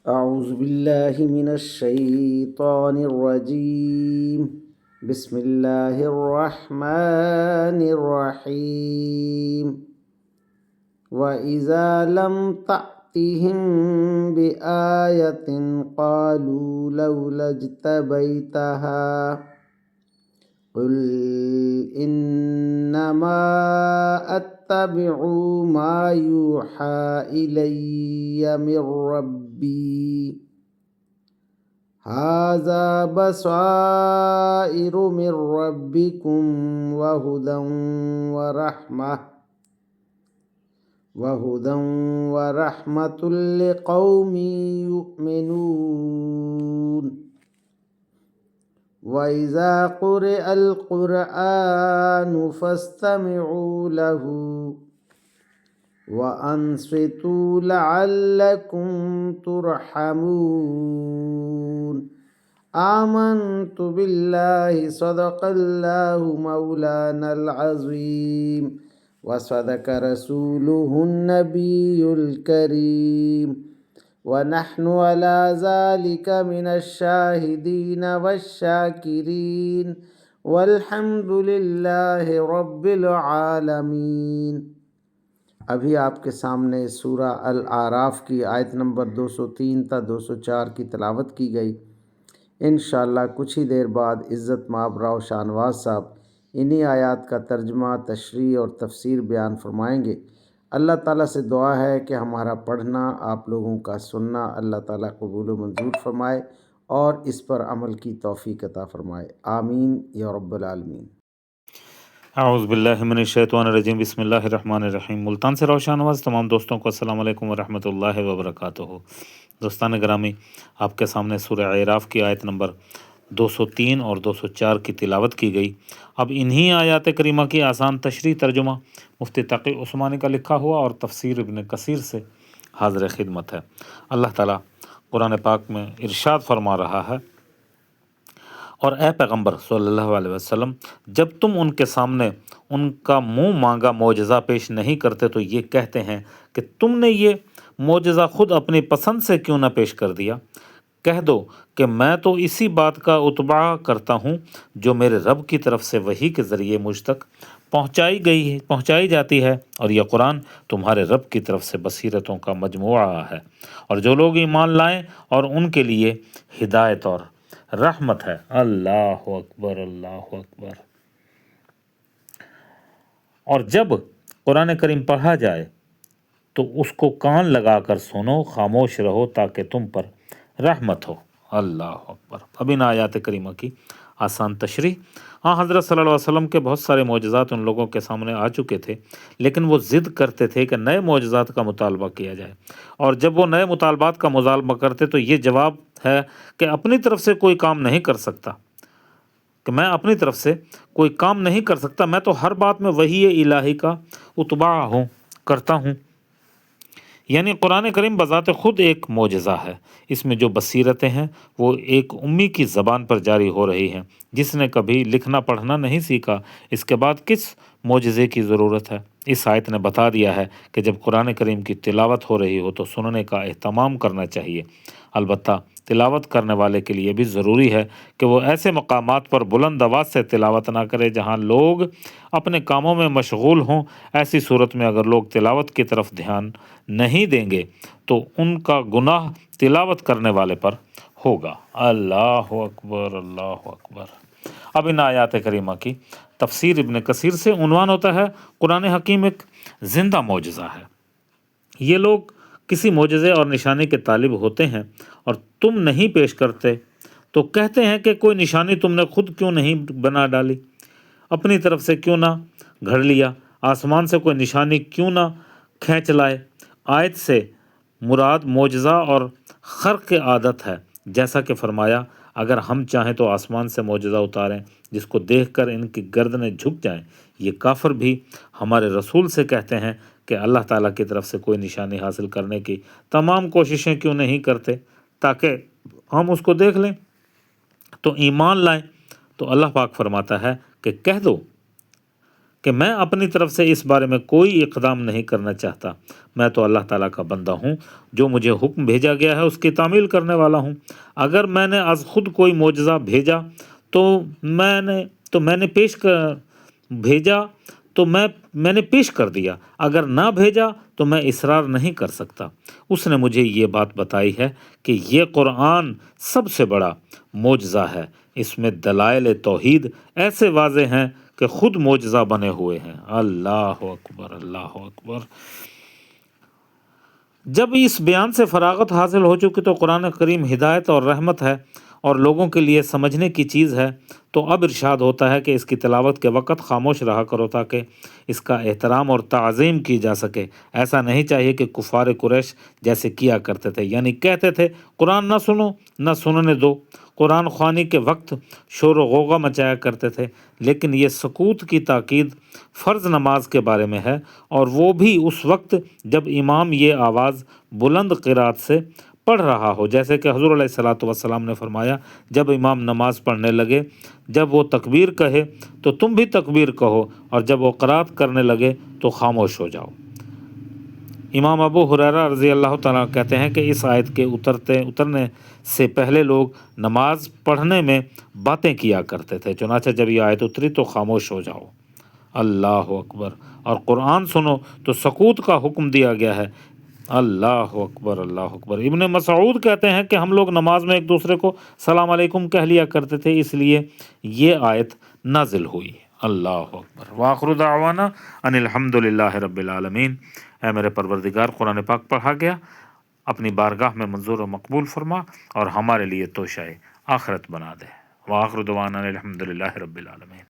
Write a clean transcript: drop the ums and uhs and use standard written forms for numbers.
أعوذ بالله من الشيطان الرجيم بسم الله الرحمن الرحيم وإذا لم تأتهم بآية قالوا لولا اجتبيتها قل إنما أتبع ما يوحى إلي من ربي هذا بصائر من ربكم وهدى ورحمة لقوم يؤمنون وإذا قرئ القرآن فاستمعوا له وأنصتوا لعلكم ترحمون آمنت بالله صدق الله مولانا العظيم وصدق رسوله النبي الكريم ونحن على ذلك من الشاهدين والشاكرين والحمد لله رب العالمین۔ ابھی آپ کے سامنے سورہ الاعراف کی آیت نمبر 203 تا 204 کی تلاوت کی گئی۔ انشاءاللہ کچھ ہی دیر بعد عزت مآب راؤ شاہنواز صاحب انہی آیات کا ترجمہ، تشریح اور تفسیر بیان فرمائیں گے۔ اللہ تعالیٰ سے دعا ہے کہ ہمارا پڑھنا، آپ لوگوں کا سننا اللہ تعالیٰ قبول و منظور فرمائے اور اس پر عمل کی توفیق عطا فرمائے، آمین یا رب العالمین۔ اعوذ باللہ من الشیطان الرجیم، بسم اللہ الرحمن الرحیم۔ ملتان سے راؤ شاہنواز تمام دوستوں کو السلام علیکم ورحمۃ اللہ وبرکاتہ۔ دوستان گرامی، آپ کے سامنے سورہ اعراف کی آیت نمبر 203 اور 204 کی تلاوت کی گئی۔ اب انہی آیات کریمہ کی آسان تشریح ترجمہ مفتی تقی عثمانی کا لکھا ہوا اور تفسیر ابن کثیر سے حاضر خدمت ہے۔ اللہ تعالیٰ قرآن پاک میں ارشاد فرما رہا ہے، اور اے پیغمبر صلی اللہ علیہ وسلم، جب تم ان کے سامنے ان کا منہ مانگا معجزہ پیش نہیں کرتے تو یہ کہتے ہیں کہ تم نے یہ معجزہ خود اپنی پسند سے کیوں نہ پیش کر دیا۔ کہہ دو کہ میں تو اسی بات کا اتباع کرتا ہوں جو میرے رب کی طرف سے وحی کے ذریعے مجھ تک پہنچائی جاتی ہے، اور یہ قرآن تمہارے رب کی طرف سے بصیرتوں کا مجموعہ ہے، اور جو لوگ ایمان لائیں اور ان کے لیے ہدایت اور رحمت ہے۔ اللہ اکبر، اللہ اکبر۔ اور جب قرآن کریم پڑھا جائے تو اس کو کان لگا کر سنو، خاموش رہو تاکہ تم پر رحمت ہو۔ اللہ اکبر۔ اب ان آیات کریمہ کی آسان تشریح۔ حضرت صلی اللہ علیہ وسلم کے بہت سارے معجزات ان لوگوں کے سامنے آ چکے تھے، لیکن وہ ضد کرتے تھے کہ نئے معجزات کا مطالبہ کیا جائے، اور جب وہ نئے مطالبات کا مطالبہ کرتے تو یہ جواب ہے کہ اپنی طرف سے کوئی کام نہیں کر سکتا، کہ میں اپنی طرف سے کوئی کام نہیں کر سکتا، میں تو ہر بات میں وحی الہی کا اتباع کرتا ہوں۔ یعنی قرآن کریم بذات خود ایک معجزہ ہے۔ اس میں جو بصیرتیں ہیں وہ ایک امی کی زبان پر جاری ہو رہی ہیں، جس نے کبھی لکھنا پڑھنا نہیں سیکھا، اس کے بعد کس معجزے کی ضرورت ہے؟ اس آیت نے بتا دیا ہے کہ جب قرآن کریم کی تلاوت ہو رہی ہو تو سننے کا اہتمام کرنا چاہیے۔ البتہ تلاوت کرنے والے کے لیے بھی ضروری ہے کہ وہ ایسے مقامات پر بلند آواز سے تلاوت نہ کرے جہاں لوگ اپنے کاموں میں مشغول ہوں۔ ایسی صورت میں اگر لوگ تلاوت کی طرف دھیان نہیں دیں گے تو ان کا گناہ تلاوت کرنے والے پر ہوگا۔ اللہ اکبر، اللہ اکبر۔ اب ان آیات کریمہ کی تفسیر ابن کثیر سے عنوان ہوتا ہے، قرآن حکیم ایک زندہ معجزہ ہے۔ یہ لوگ کسی معجزے اور نشانی کے طالب ہوتے ہیں اور تم نہیں پیش کرتے تو کہتے ہیں کہ کوئی نشانی تم نے خود کیوں نہیں بنا ڈالی، اپنی طرف سے کیوں نہ گھڑ لیا، آسمان سے کوئی نشانی کیوں نہ کھینچ لائے۔ آیت سے مراد معجزہ اور خرق کی عادت ہے، جیسا کہ فرمایا اگر ہم چاہیں تو آسمان سے معجزہ اتاریں جس کو دیکھ کر ان کی گردنیں جھک جائیں۔ یہ کافر بھی ہمارے رسول سے کہتے ہیں کہ اللہ تعالیٰ کی طرف سے کوئی نشانی حاصل کرنے کی تمام کوششیں کیوں نہیں کرتے تاکہ ہم اس کو دیکھ لیں تو ایمان لائیں۔ تو اللہ پاک فرماتا ہے کہ کہہ دو کہ میں اپنی طرف سے اس بارے میں کوئی اقدام نہیں کرنا چاہتا، میں تو اللہ تعالیٰ کا بندہ ہوں، جو مجھے حکم بھیجا گیا ہے اس کی تعمیل کرنے والا ہوں۔ اگر میں نے از خود کوئی معجزہ بھیجا تو میں نے پیش کر دیا، اگر نہ بھیجا تو میں اصرار نہیں کر سکتا۔ اس نے مجھے یہ بات بتائی ہے کہ یہ قرآن سب سے بڑا معجزہ ہے، اس میں دلائل توحید ایسے واضح ہیں کہ خود معجزہ بنے ہوئے ہیں۔ اللہ اکبر، اللہ اکبر۔ جب اس بیان سے فراغت حاصل ہو چکی تو قرآن کریم ہدایت اور رحمت ہے اور لوگوں کے لیے سمجھنے کی چیز ہے، تو اب ارشاد ہوتا ہے کہ اس کی تلاوت کے وقت خاموش رہا کرو تاکہ اس کا احترام اور تعظیم کی جا سکے۔ ایسا نہیں چاہیے کہ کفار قریش جیسے کیا کرتے تھے، یعنی کہتے تھے قرآن نہ سنو، نہ سننے دو۔ قرآن خوانی کے وقت شور و غوغا مچایا کرتے تھے، لیکن یہ سکوت کی تاکید فرض نماز کے بارے میں ہے، اور وہ بھی اس وقت جب امام یہ آواز بلند قرات سے پڑھ رہا ہو، جیسے کہ حضور علیہ الصلاۃ والسلام نے فرمایا جب امام نماز پڑھنے لگے، جب وہ تکبیر کہے تو تم بھی تکبیر کہو، اور جب وہ قرات کرنے لگے تو خاموش ہو جاؤ۔ امام ابو ہریرہ رضی اللہ تعالیٰ کہتے ہیں کہ اس آیت کے اترنے سے پہلے لوگ نماز پڑھنے میں باتیں کیا کرتے تھے، چنانچہ جب یہ آیت اتری تو خاموش ہو جاؤ۔ اللہ اکبر۔ اور قرآن سنو تو سکوت کا حکم دیا گیا ہے۔ اللہ اکبر، اللہ اکبر۔ ابن مسعود کہتے ہیں کہ ہم لوگ نماز میں ایک دوسرے کو سلام علیکم کہہ لیا کرتے تھے، اس لیے یہ آیت نازل ہوئی۔ اللہ اکبر۔ وآخر دعوانا ان الحمد للہ رب العالمین۔ اے میرے پروردگار، قرآن پاک پڑھا گیا، اپنی بارگاہ میں منظور و مقبول فرما اور ہمارے لیے توشہ آخرت بنا دے۔ وآخر دعوانا ان الحمد للہ رب العالمین۔